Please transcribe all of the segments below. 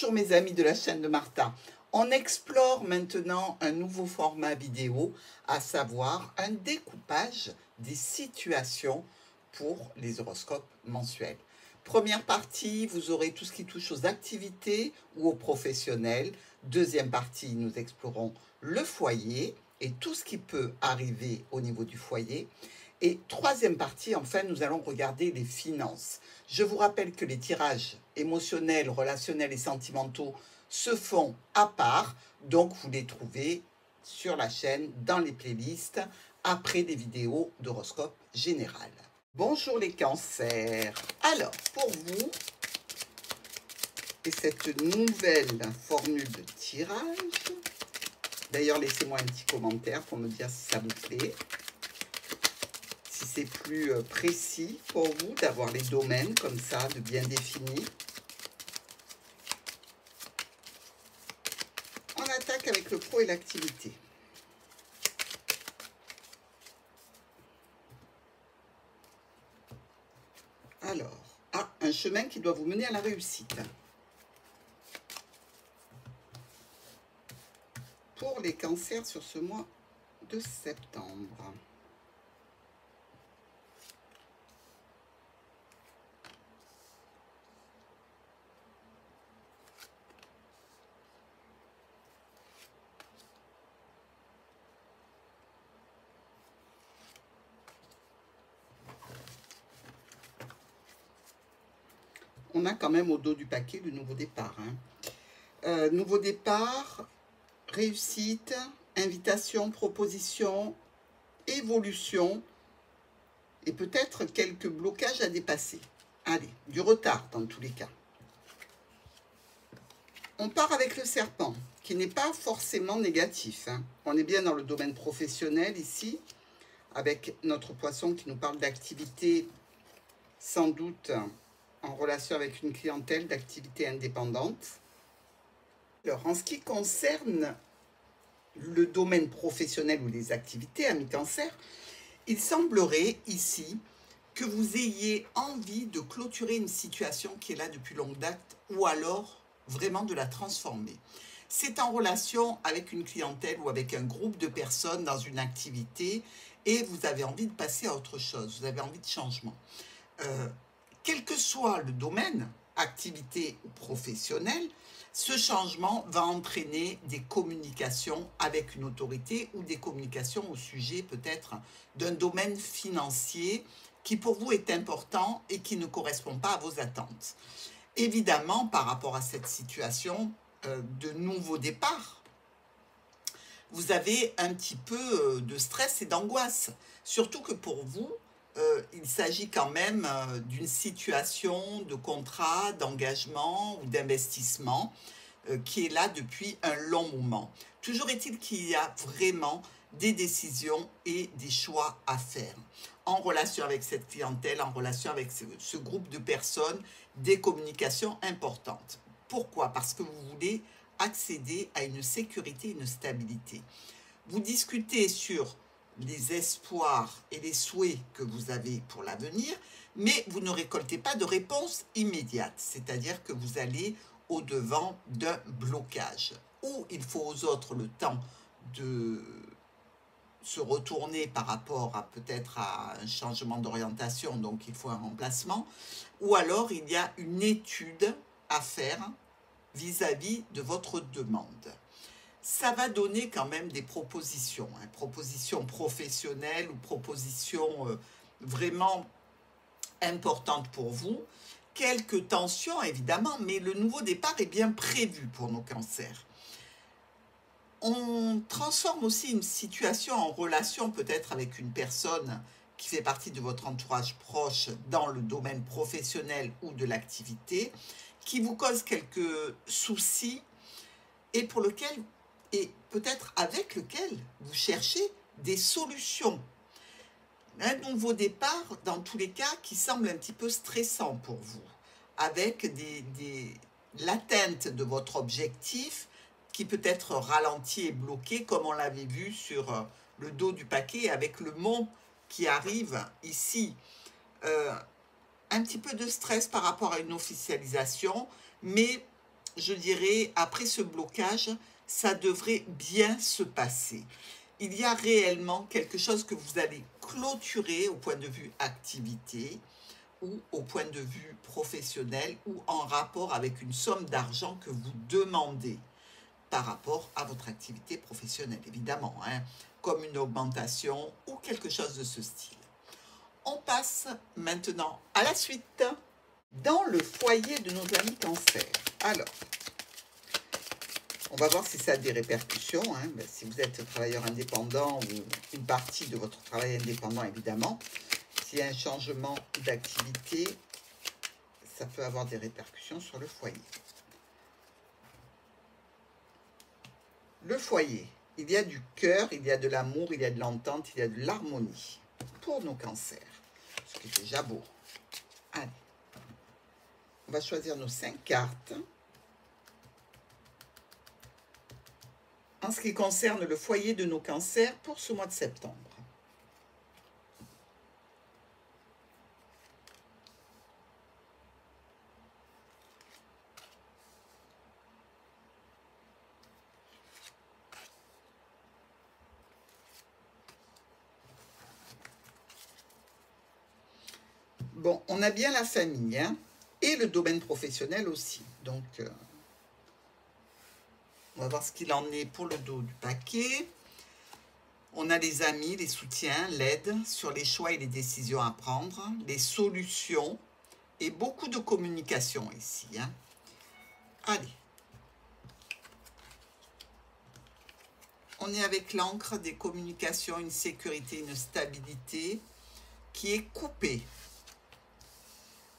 Bonjour mes amis de la chaîne de Martha. On explore maintenant un nouveau format vidéo, à savoir un découpage des situations pour les horoscopes mensuels. Première partie, vous aurez tout ce qui touche aux activités ou aux professionnels. Deuxième partie, nous explorons le foyer et tout ce qui peut arriver au niveau du foyer. Et troisième partie, enfin, nous allons regarder les finances. Je vous rappelle que les tirages émotionnels, relationnels et sentimentaux se font à part, donc vous les trouvez sur la chaîne, dans les playlists, après des vidéos d'horoscope général. Bonjour les cancers. Alors, pour vous, et cette nouvelle formule de tirage, d'ailleurs, laissez-moi un petit commentaire pour me dire si ça vous plaît. Si c'est plus précis pour vous d'avoir les domaines comme ça, de bien définis. On attaque avec le pro et l'activité. Alors, un chemin qui doit vous mener à la réussite. Pour les cancers sur ce mois de septembre. On a quand même au dos du paquet le nouveau départ. Nouveau départ, réussite, invitation, proposition, évolution et peut-être quelques blocages à dépasser. Allez, du retard dans tous les cas. On part avec le serpent, qui n'est pas forcément négatif. On est bien dans le domaine professionnel ici, avec notre poisson qui nous parle d'activité sans doute en relation avec une clientèle d'activité indépendante. Alors, en ce qui concerne le domaine professionnel ou les activités, amis cancer, il semblerait ici que vous ayez envie de clôturer une situation qui est là depuis longue date ou alors vraiment de la transformer. C'est en relation avec une clientèle ou avec un groupe de personnes dans une activité et vous avez envie de passer à autre chose, vous avez envie de changement. Quel que soit le domaine, activité ou professionnel, ce changement va entraîner des communications avec une autorité ou des communications au sujet peut-être d'un domaine financier qui pour vous est important et qui ne correspond pas à vos attentes. Évidemment, par rapport à cette situation de nouveau départ, vous avez un petit peu de stress et d'angoisse, surtout que pour vous, il s'agit quand même d'une situation de contrat, d'engagement ou d'investissement qui est là depuis un long moment. Toujours est-il qu'il y a vraiment des décisions et des choix à faire en relation avec cette clientèle, en relation avec ce groupe de personnes, des communications importantes. Pourquoi? Parce que vous voulez accéder à une sécurité, une stabilité. Vous discutez sur les espoirs et les souhaits que vous avez pour l'avenir, mais vous ne récoltez pas de réponse immédiate, c'est-à-dire que vous allez au-devant d'un blocage, où il faut aux autres le temps de se retourner par rapport à peut-être à un changement d'orientation, donc il faut un remplacement, ou alors il y a une étude à faire vis-à-vis de votre demande. Ça va donner quand même des propositions, propositions professionnelles ou propositions vraiment importantes pour vous. Quelques tensions évidemment, mais le nouveau départ est bien prévu pour nos cancers. On transforme aussi une situation en relation peut-être avec une personne qui fait partie de votre entourage proche dans le domaine professionnel ou de l'activité, qui vous cause quelques soucis et pour lequel et peut-être avec lequel vous cherchez des solutions. Un nouveau départ, dans tous les cas, qui semble un petit peu stressant pour vous, avec l'atteinte de votre objectif qui peut être ralenti et bloqué, comme on l'avait vu sur le dos du paquet, avec le mont qui arrive ici. Un petit peu de stress par rapport à une officialisation, mais je dirais, après ce blocage, ça devrait bien se passer. Il y a réellement quelque chose que vous allez clôturer au point de vue activité ou au point de vue professionnel ou en rapport avec une somme d'argent que vous demandez par rapport à votre activité professionnelle, évidemment, hein, comme une augmentation ou quelque chose de ce style. On passe maintenant à la suite. Dans le foyer de nos amis cancer. Alors, on va voir si ça a des répercussions. Hein. Ben, si vous êtes travailleur indépendant ou une partie de votre travail indépendant, évidemment, s'il y a un changement d'activité, ça peut avoir des répercussions sur le foyer. Le foyer, il y a du cœur, il y a de l'amour, il y a de l'entente, il y a de l'harmonie pour nos cancers. Ce qui est déjà beau. Allez. On va choisir nos 5 cartes. En ce qui concerne le foyer de nos cancers pour ce mois de septembre. Bon, on a bien la famille, hein, et le domaine professionnel aussi. Donc, on va voir ce qu'il en est pour le dos du paquet. On a les amis, les soutiens, l'aide sur les choix et les décisions à prendre, les solutions et beaucoup de communication ici. Hein. Allez. On est avec l'encre des communications, une sécurité, une stabilité qui est coupée.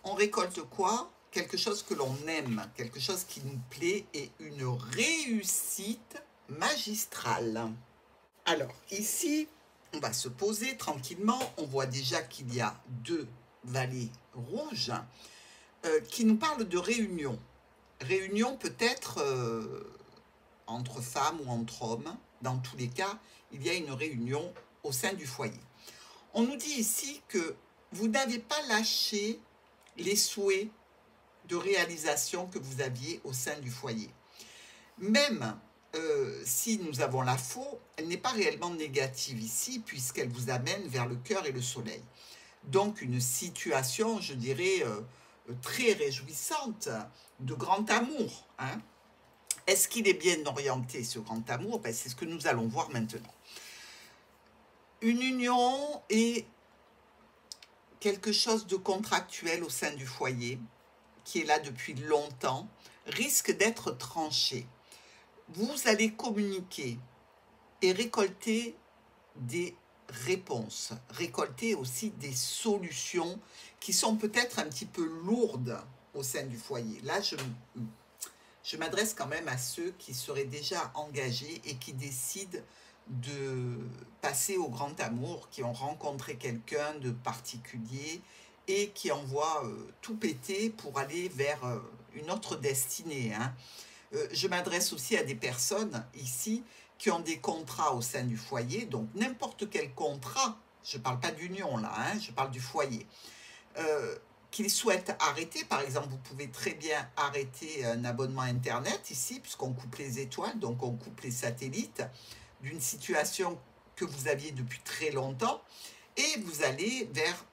On récolte quoi? Quelque chose que l'on aime, quelque chose qui nous plaît et une réussite magistrale. Alors, ici, on va se poser tranquillement. On voit déjà qu'il y a 2 vallées rouges qui nous parlent de réunion. Réunion peut-être entre femmes ou entre hommes. Dans tous les cas, il y a une réunion au sein du foyer. On nous dit ici que vous n'avez pas lâché les souhaits de réalisation que vous aviez au sein du foyer. Même si nous avons la faux, elle n'est pas réellement négative ici, puisqu'elle vous amène vers le cœur et le soleil. Donc une situation, je dirais, très réjouissante, de grand amour. Hein. Est-ce qu'il est bien orienté, ce grand amour? Ben, c'est ce que nous allons voir maintenant. Une union est quelque chose de contractuel au sein du foyer, qui est là depuis longtemps, risque d'être tranché. Vous allez communiquer et récolter des réponses, récolter aussi des solutions qui sont peut-être un petit peu lourdes au sein du foyer. Là, je m'adresse quand même à ceux qui seraient déjà engagés et qui décident de passer au grand amour, qui ont rencontré quelqu'un de particulier et qui envoient tout péter pour aller vers une autre destinée. Hein. Je m'adresse aussi à des personnes ici qui ont des contrats au sein du foyer, donc n'importe quel contrat, je ne parle pas d'union là, hein, je parle du foyer, qu'ils souhaitent arrêter. Par exemple, vous pouvez très bien arrêter un abonnement Internet ici, puisqu'on coupe les étoiles, donc on coupe les satellites d'une situation que vous aviez depuis très longtemps, et vous allez vers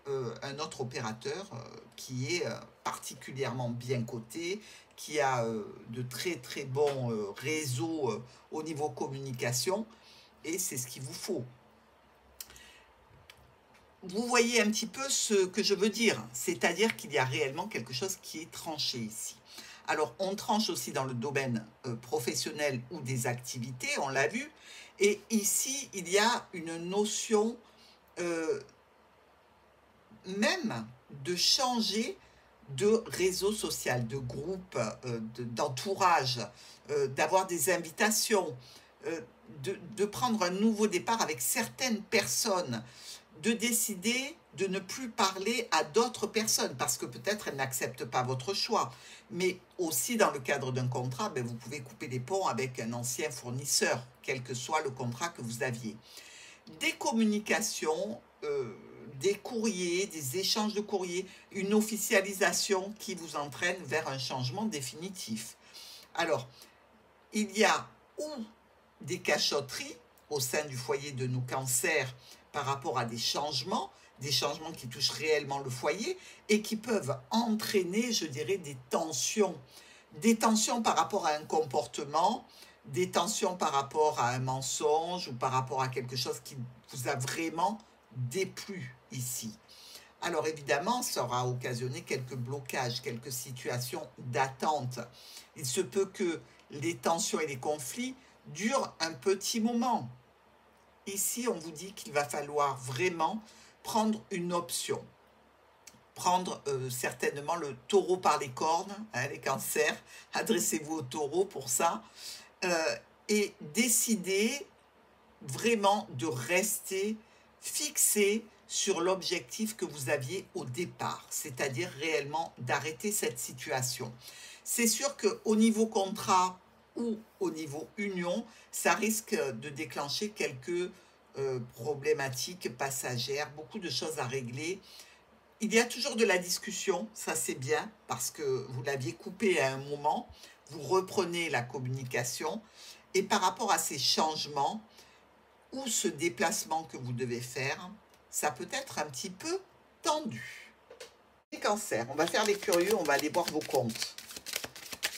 un autre opérateur qui est particulièrement bien coté, qui a de très très bons réseaux au niveau communication, et c'est ce qu'il vous faut. Vous voyez un petit peu ce que je veux dire, c'est-à-dire qu'il y a réellement quelque chose qui est tranché ici. Alors, on tranche aussi dans le domaine professionnel ou des activités, on l'a vu, et ici, il y a une notion même de changer de réseau social, de groupe, d'entourage, d'avoir des invitations, de prendre un nouveau départ avec certaines personnes, de décider de ne plus parler à d'autres personnes parce que peut-être elles n'acceptent pas votre choix. Mais aussi dans le cadre d'un contrat, ben, vous pouvez couper les ponts avec un ancien fournisseur, quel que soit le contrat que vous aviez. Des communications, des courriers, des échanges de courriers, une officialisation qui vous entraîne vers un changement définitif. Alors, il y a ou des cachotteries au sein du foyer de nos cancers par rapport à des changements qui touchent réellement le foyer et qui peuvent entraîner, je dirais, des tensions par rapport à un comportement, des tensions par rapport à un mensonge ou par rapport à quelque chose qui vous a vraiment déplu ici. Alors évidemment, ça aura occasionné quelques blocages, quelques situations d'attente. Il se peut que les tensions et les conflits durent un petit moment. Ici, on vous dit qu'il va falloir vraiment prendre une option. Prendre certainement le taureau par les cornes, hein, les cancers, adressez-vous au taureau pour ça, et décider vraiment de rester fixé sur l'objectif que vous aviez au départ, c'est-à-dire réellement d'arrêter cette situation. C'est sûr qu'au niveau contrat ou au niveau union, ça risque de déclencher quelques problématiques passagères, beaucoup de choses à régler. Il y a toujours de la discussion, ça c'est bien, parce que vous l'aviez coupé à un moment, vous reprenez la communication, et par rapport à ces changements, ou ce déplacement que vous devez faire, ça peut être un petit peu tendu. Les cancers, on va faire les curieux, on va aller voir vos comptes.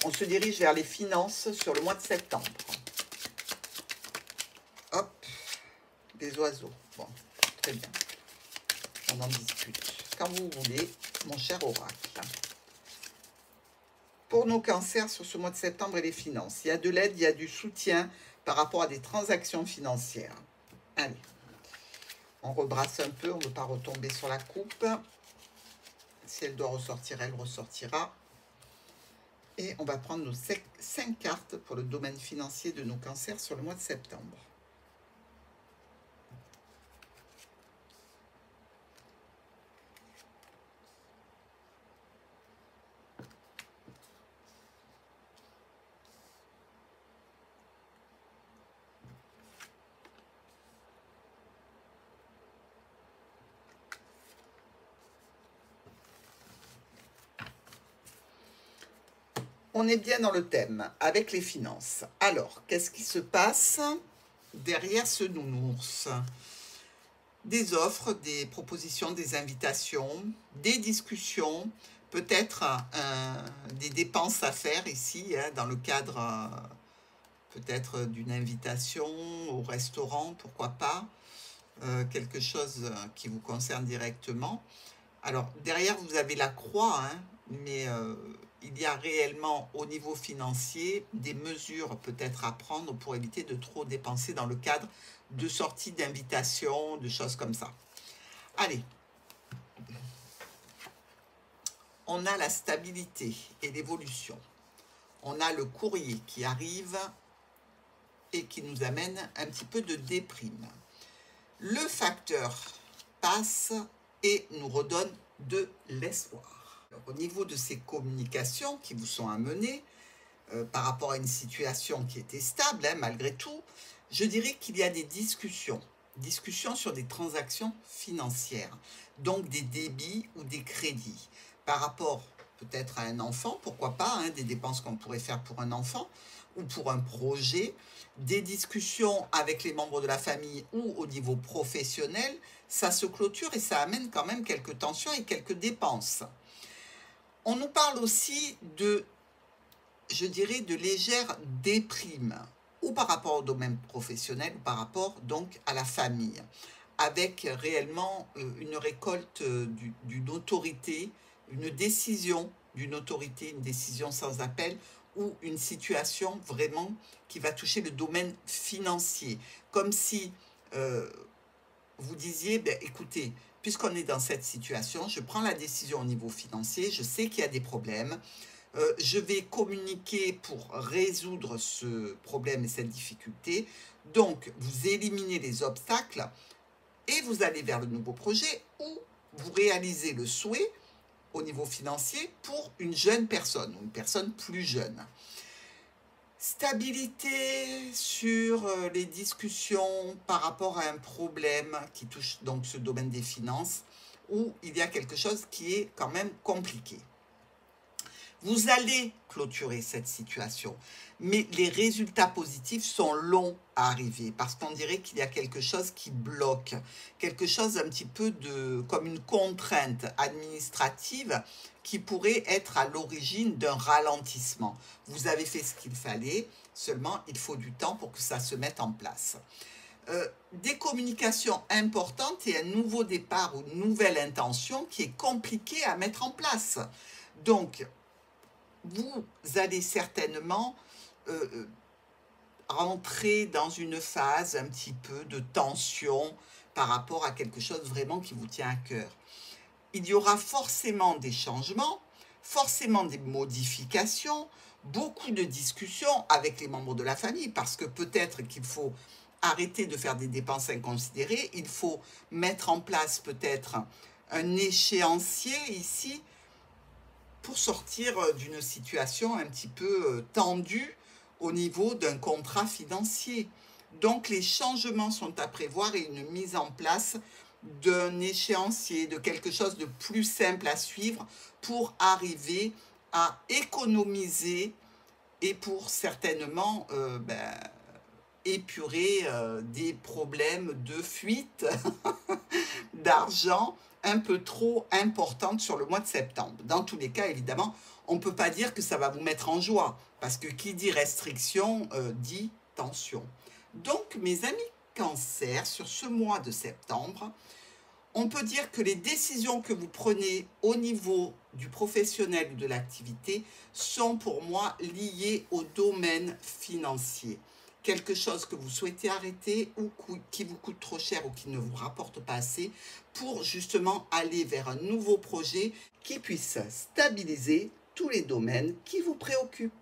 On se dirige vers les finances sur le mois de septembre. Hop, des oiseaux. Bon, très bien. On en discute quand vous voulez, mon cher oracle. Pour nos cancers sur ce mois de septembre et les finances, il y a de l'aide, il y a du soutien par rapport à des transactions financières. Allez, on rebrasse un peu, on ne veut pas retomber sur la coupe. Si elle doit ressortir, elle ressortira. Et on va prendre nos 5 cartes pour le domaine financier de nos cancers sur le mois de septembre. On est bien dans le thème, avec les finances. Alors, qu'est-ce qui se passe derrière ce nounours? Des offres, des propositions, des invitations, des discussions, peut-être des dépenses à faire ici, hein, dans le cadre peut-être d'une invitation au restaurant, pourquoi pas, quelque chose qui vous concerne directement. Alors, derrière, vous avez la croix, hein, mais il y a réellement, au niveau financier, des mesures peut-être à prendre pour éviter de trop dépenser dans le cadre de sorties d'invitations, de choses comme ça. Allez. On a la stabilité et l'évolution. On a le courrier qui arrive et qui nous amène un petit peu de déprime. Le facteur passe et nous redonne de l'espoir. Au niveau de ces communications qui vous sont amenées, par rapport à une situation qui était stable, hein, malgré tout, je dirais qu'il y a des discussions sur des transactions financières, donc des débits ou des crédits, par rapport peut-être à un enfant, pourquoi pas, hein, des dépenses qu'on pourrait faire pour un enfant, ou pour un projet, des discussions avec les membres de la famille ou au niveau professionnel, ça se clôture et ça amène quand même quelques tensions et quelques dépenses. On nous parle aussi de, je dirais, de légères déprimes, ou par rapport au domaine professionnel, ou par rapport donc à la famille, avec réellement une récolte d'une autorité, une décision d'une autorité, une décision sans appel, ou une situation vraiment qui va toucher le domaine financier. Comme si vous disiez, ben, écoutez, puisqu'on est dans cette situation, je prends la décision au niveau financier, je sais qu'il y a des problèmes, je vais communiquer pour résoudre ce problème et cette difficulté. Donc, vous éliminez les obstacles et vous allez vers le nouveau projet où vous réalisez le souhait au niveau financier pour une jeune personne, ou une personne plus jeune. Stabilité sur les discussions par rapport à un problème qui touche donc ce domaine des finances, où il y a quelque chose qui est quand même compliqué. Vous allez clôturer cette situation, mais les résultats positifs sont longs à arriver parce qu'on dirait qu'il y a quelque chose qui bloque, quelque chose un petit peu comme une contrainte administrative qui pourrait être à l'origine d'un ralentissement. Vous avez fait ce qu'il fallait, seulement il faut du temps pour que ça se mette en place. Des communications importantes et un nouveau départ ou une nouvelle intention qui est compliqué à mettre en place. Donc, vous allez certainement rentrer dans une phase un petit peu de tension par rapport à quelque chose vraiment qui vous tient à cœur. Il y aura forcément des changements, forcément des modifications, beaucoup de discussions avec les membres de la famille, parce que peut-être qu'il faut arrêter de faire des dépenses inconsidérées, il faut mettre en place peut-être un échéancier ici pour sortir d'une situation un petit peu tendue au niveau d'un contrat financier. Donc les changements sont à prévoir et une mise en place d'un échéancier, de quelque chose de plus simple à suivre pour arriver à économiser et pour certainement épurer des problèmes de fuite d'argent un peu trop importante sur le mois de septembre. Dans tous les cas, évidemment, on ne peut pas dire que ça va vous mettre en joie, parce que qui dit restriction dit tension. Donc, mes amis Cancer, sur ce mois de septembre, on peut dire que les décisions que vous prenez au niveau du professionnel ou de l'activité sont pour moi liées au domaine financier. Quelque chose que vous souhaitez arrêter ou qui vous coûte trop cher ou qui ne vous rapporte pas assez pour justement aller vers un nouveau projet qui puisse stabiliser tous les domaines qui vous préoccupent.